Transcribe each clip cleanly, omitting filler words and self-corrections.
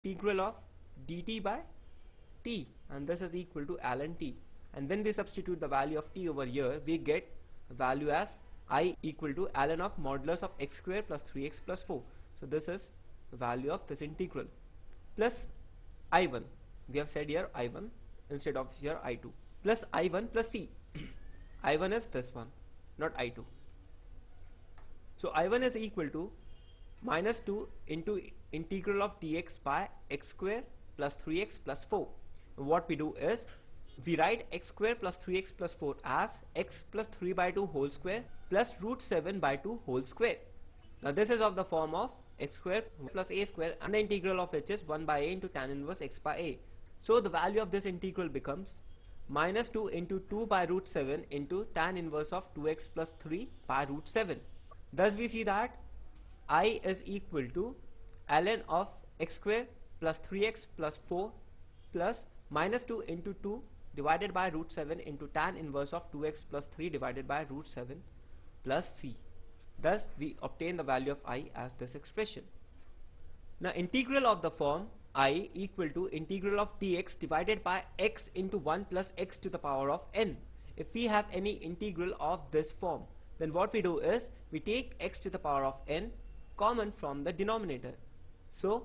integral of dt by t, and this is equal to ln t. And when we substitute the value of t over here, we get value as I equal to ln of modulus of x square plus 3x plus 4. So this is the value of this integral, plus I1. We have said here I1 instead of here I2, plus I1 plus c. I1 is this one, not I2. So I1 is equal to minus 2 into integral of dx by x square plus 3x plus 4. What we do is, we write x square plus 3x plus 4 as x plus 3 by 2 whole square plus root 7 by 2 whole square. Now this is of the form of x square plus a square, and the integral of which is 1 by a into tan inverse x by a. So the value of this integral becomes minus 2 into 2 by root 7 into tan inverse of 2x plus 3 by root 7. Thus we see that I is equal to ln of x square plus 3x plus 4 plus minus 2 into 2 divided by root 7 into tan inverse of 2x plus 3 divided by root 7 plus c. Thus we obtain the value of I as this expression. Now integral of the form I equal to integral of dx divided by x into 1 plus x to the power of n. If we have any integral of this form, then what we do is, we take x to the power of n common from the denominator. So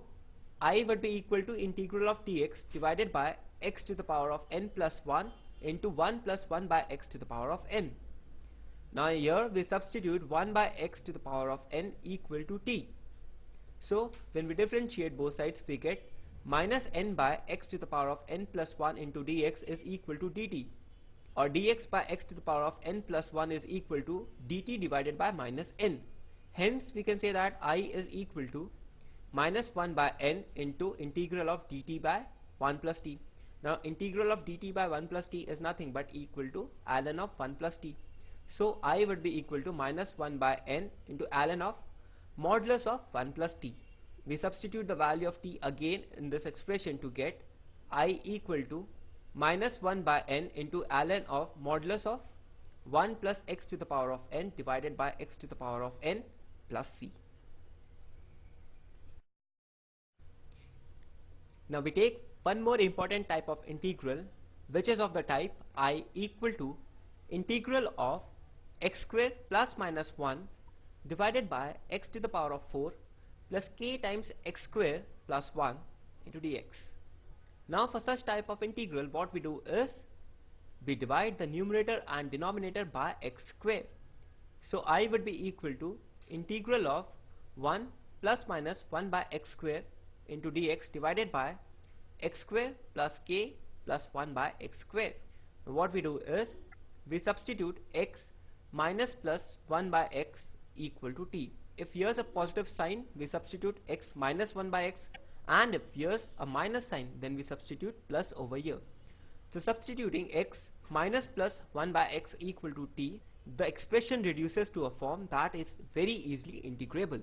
I would be equal to integral of dx divided by x to the power of n plus 1 into 1 plus 1 by x to the power of n. Now here we substitute 1 by x to the power of n equal to t. So when we differentiate both sides, we get minus n by x to the power of n plus 1 into dx is equal to dt, or dx by x to the power of n plus 1 is equal to dt divided by minus n. Hence we can say that I is equal to minus 1 by n into integral of dt by 1 plus t. Now integral of dt by 1 plus t is nothing but equal to ln of 1 plus t. So I would be equal to minus 1 by n into ln of modulus of 1 plus t. We substitute the value of t again in this expression to get I equal to minus 1 by n into ln of modulus of 1 plus x to the power of n divided by x to the power of n plus c. Now we take one more important type of integral, which is of the type I equal to integral of x square plus minus 1 divided by x to the power of 4 plus k times x square plus 1 into dx. Now for such type of integral, what we do is, we divide the numerator and denominator by x square. So I would be equal to integral of 1 plus minus 1 by x square into dx divided by x square plus k plus 1 by x square. What we do is, we substitute x minus plus 1 by x equal to t. If here's a positive sign, we substitute x minus 1 by x, and if here's a minus sign, then we substitute plus over here. So substituting x minus plus 1 by x equal to t, the expression reduces to a form that is very easily integrable.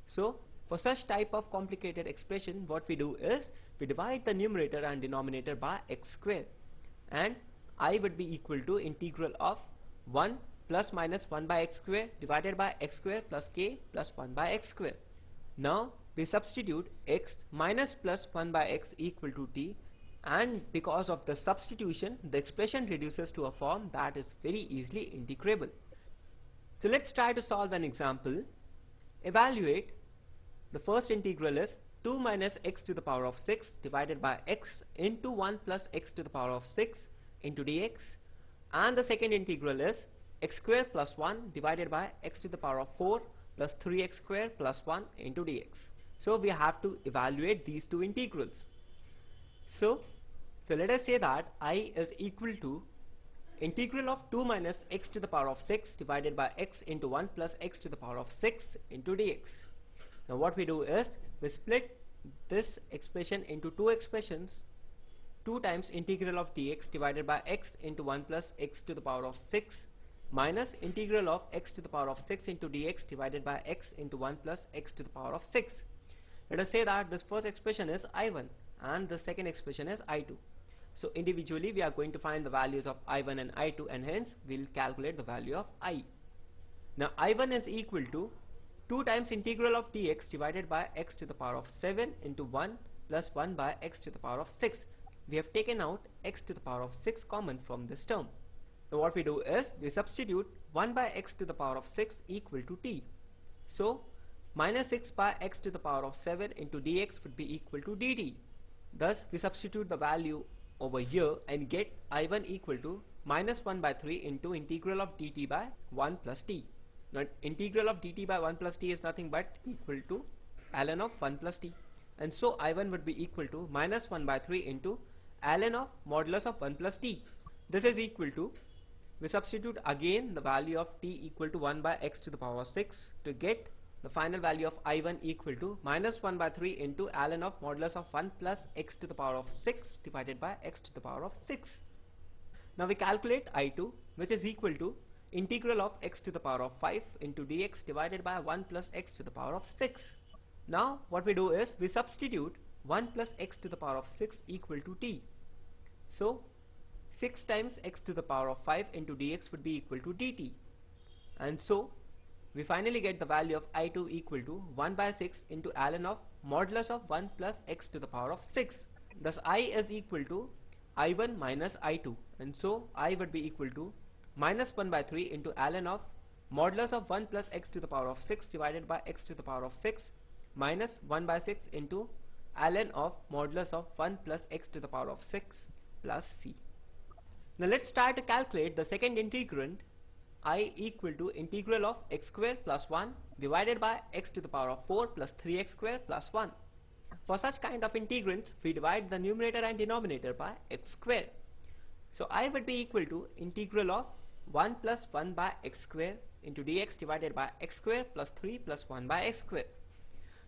So for such type of complicated expression, what we do is, we divide the numerator and denominator by x square, and I would be equal to integral of 1 plus minus 1 by x square divided by x square plus k plus 1 by x square. Now we substitute x minus plus 1 by x equal to t, and because of the substitution, the expression reduces to a form that is very easily integrable. So let's try to solve an example. Evaluate. The first integral is 2 minus x to the power of 6 divided by x into 1 plus x to the power of 6 into dx, and the second integral is x square plus 1 divided by x to the power of 4 plus 3x square plus 1 into dx. So we have to evaluate these two integrals. So let us say that I is equal to integral of 2 minus x to the power of 6 divided by x into 1 plus x to the power of 6 into dx. Now what we do is, we split this expression into two expressions, 2 times integral of dx divided by x into 1 plus x to the power of 6 minus integral of x to the power of 6 into dx divided by x into 1 plus x to the power of 6. Let us say that this first expression is I1 and the second expression is I2. So individually we are going to find the values of I1 and I2, and hence we will calculate the value of I. Now I1 is equal to 2 times integral of dx divided by x to the power of 7 into 1 plus 1 by x to the power of 6. We have taken out x to the power of 6 common from this term. So what we do is we substitute 1 by x to the power of 6 equal to t. So minus 6 by x to the power of 7 into dx would be equal to dt. Thus we substitute the value over here and get I1 equal to minus 1 by 3 into integral of dt by 1 plus t. Now integral of dt by 1 plus t is nothing but equal to ln of 1 plus t, and so I1 would be equal to minus 1 by 3 into ln of modulus of 1 plus t. This is equal to, we substitute again the value of t equal to 1 by x to the power 6 to get the final value of I1 equal to minus 1 by 3 into ln of modulus of 1 plus x to the power of 6 divided by x to the power of 6. Now we calculate I2, which is equal to integral of x to the power of 5 into dx divided by 1 plus x to the power of 6. Now what we do is we substitute 1 plus x to the power of 6 equal to t. So 6 times x to the power of 5 into dx would be equal to dt, and so we finally get the value of I2 equal to 1 by 6 into ln of modulus of 1 plus x to the power of 6. Thus I is equal to I1 minus I2, and so I would be equal to minus 1 by 3 into ln of modulus of 1 plus x to the power of 6 divided by x to the power of 6 minus 1 by 6 into ln of modulus of 1 plus x to the power of 6 plus c. Now let's try to calculate the second integrand, I equal to integral of x square plus 1 divided by x to the power of 4 plus 3x square plus 1. For such kind of integrands, we divide the numerator and denominator by x square. So I would be equal to integral of 1 plus 1 by x square into dx divided by x square plus 3 plus 1 by x square.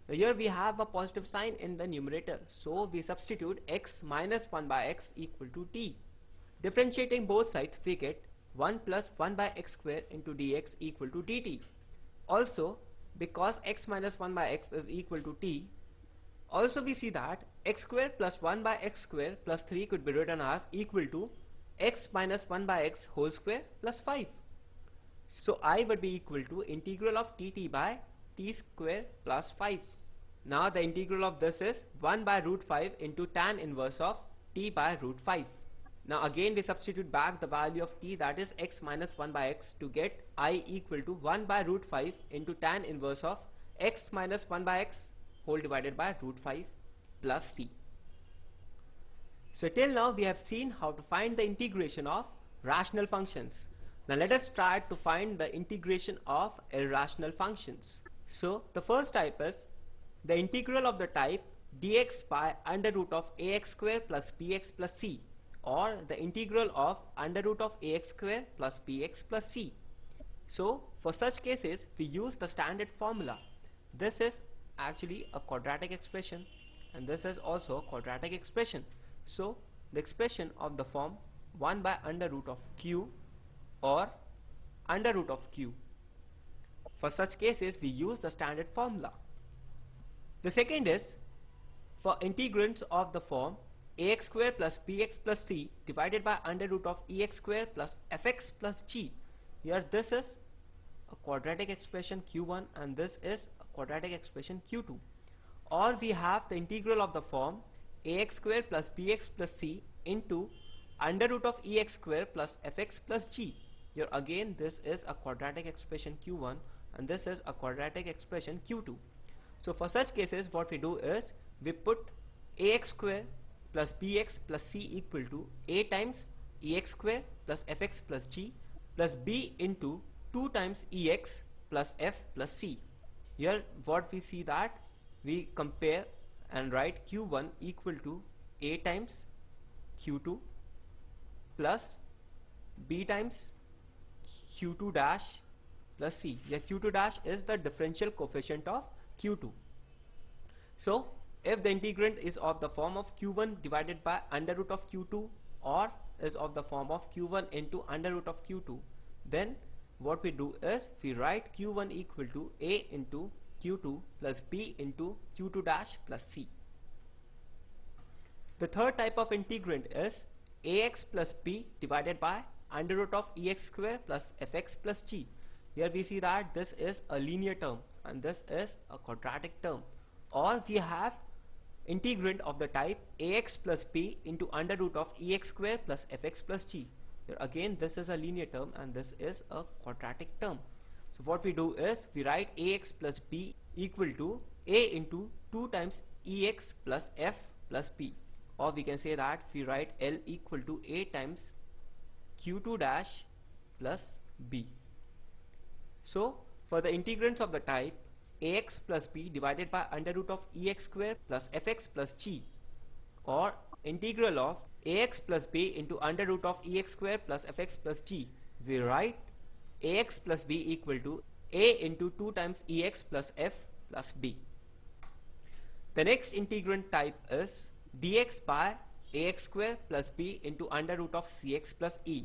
Now here we have a positive sign in the numerator, so we substitute x minus 1 by x equal to t. Differentiating both sides, we get 1 plus 1 by x square into dx equal to dt. Also, because x minus 1 by x is equal to t, also we see that x square plus 1 by x square plus 3 could be written as equal to x minus 1 by x whole square plus 5. So I would be equal to integral of dt by t square plus 5. Now the integral of this is 1 by root 5 into tan inverse of t by root 5. Now again we substitute back the value of t, that is x minus 1 by x, to get I equal to 1 by root 5 into tan inverse of x minus 1 by x whole divided by root 5 plus c. So till now we have seen how to find the integration of rational functions. Now let us try to find the integration of irrational functions. So the first type is the integral of the type dx by under root of ax square plus bx plus c, or the integral of under root of ax square plus bx plus c. So for such cases we use the standard formula. This is actually a quadratic expression and this is also a quadratic expression. So the expression of the form 1 by under root of q or under root of q. For such cases we use the standard formula. The second is for integrands of the form ax square plus bx plus c divided by under root of ex square plus fx plus g. Here this is a quadratic expression q1 and this is a quadratic expression q2. Or we have the integral of the form ax square plus bx plus c into under root of ex square plus fx plus g. Here again this is a quadratic expression q1 and this is a quadratic expression q2. So for such cases what we do is we put ax square plus bx plus c equal to a times ex square plus fx plus g plus b into 2 times ex plus f plus c. Here what we see that we compare and write q1 equal to a times q2 plus b times q2 dash plus c. Here q2 dash is the differential coefficient of q2. So if the integrand is of the form of q1 divided by under root of q2 or is of the form of q1 into under root of q2, then what we do is we write q1 equal to a into q2 plus b into q2 dash plus c. The third type of integrand is ax plus b divided by under root of ex square plus fx plus g. Here we see that this is a linear term and this is a quadratic term, or we have integrand of the type ax plus b into under root of ex square plus fx plus g. Here again this is a linear term and this is a quadratic term. So what we do is we write ax plus b equal to a into 2 times ex plus f plus b, or we can say that we write L equal to a times q2 dash plus b. So for the integrands of the type ax plus b divided by under root of ex square plus fx plus g, or integral of ax plus b into under root of ex square plus fx plus g, we write ax plus b equal to a into 2 times ex plus f plus b. The next integrand type is dx by ax square plus b into under root of cx plus e,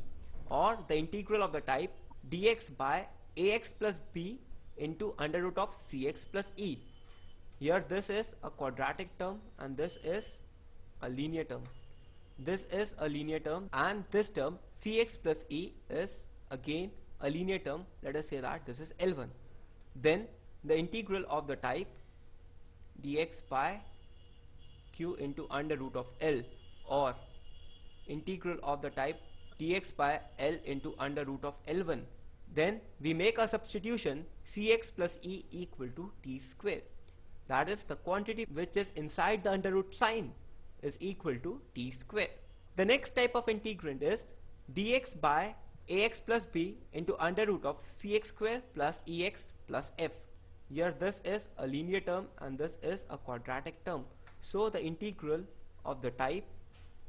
or the integral of the type dx by ax plus b into under root of cx plus e. Here this is a quadratic term and this is a linear term. This is a linear term and this term cx plus e is again a linear term. Let us say that this is L1. Then the integral of the type dx by q into under root of L, or integral of the type dx by L into under root of L1. Then we make a substitution cx plus e equal to t square. That is, the quantity which is inside the under root sign is equal to t square. The next type of integrand is dx by ax plus b into under root of cx square plus ex plus f. Here this is a linear term and this is a quadratic term. So the integral of the type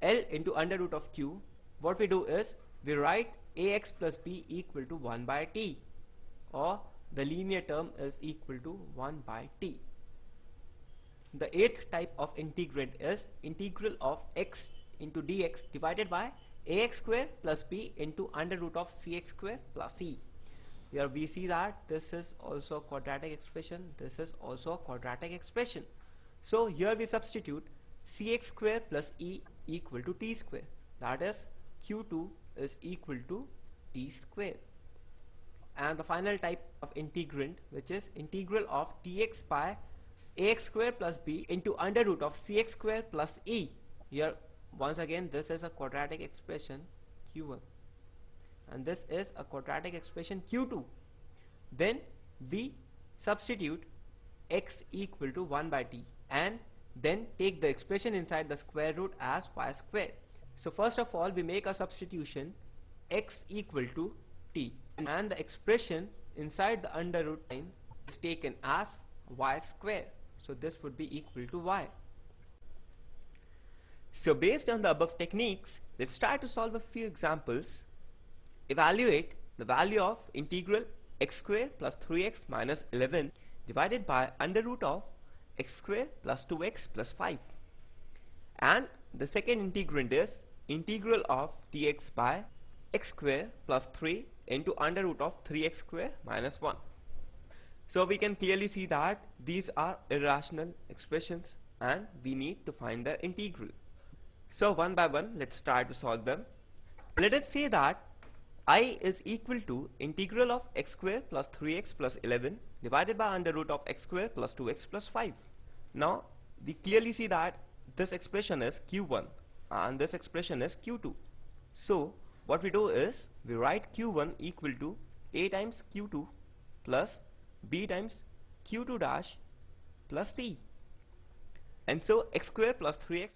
L into under root of q, what we do is we write ax plus b equal to 1 by t, or the linear term is equal to 1 by t. The eighth type of integrand is integral of x into dx divided by ax square plus b into under root of cx square plus e. Here we see that this is also a quadratic expression, this is also a quadratic expression. So here we substitute cx square plus e equal to t square, that is q2 is equal to t square. And the final type of integrand, which is integral of dx by ax square plus b into under root of cx square plus e. Here once again this is a quadratic expression q1 and this is a quadratic expression q2. Then we substitute x equal to 1 by t and then take the expression inside the square root as y square. So first of all we make a substitution x equal to t, and the expression inside the under root sign is taken as y square. So this would be equal to y. So based on the above techniques, let's try to solve a few examples. Evaluate the value of integral x square plus 3x minus 11 divided by under root of x square plus 2x plus 5. And the second integrand is integral of dx by x square plus 3 into under root of 3x square minus 1. So we can clearly see that these are irrational expressions and we need to find the integral. So one by one let's try to solve them. Let us say that I is equal to integral of x square plus 3x plus 11 divided by under root of x square plus 2x plus 5. Now we clearly see that this expression is q1 and this expression is q2. So what we do is we write q1 equal to a times q2 plus b times q2 dash plus c. And so x square plus 3x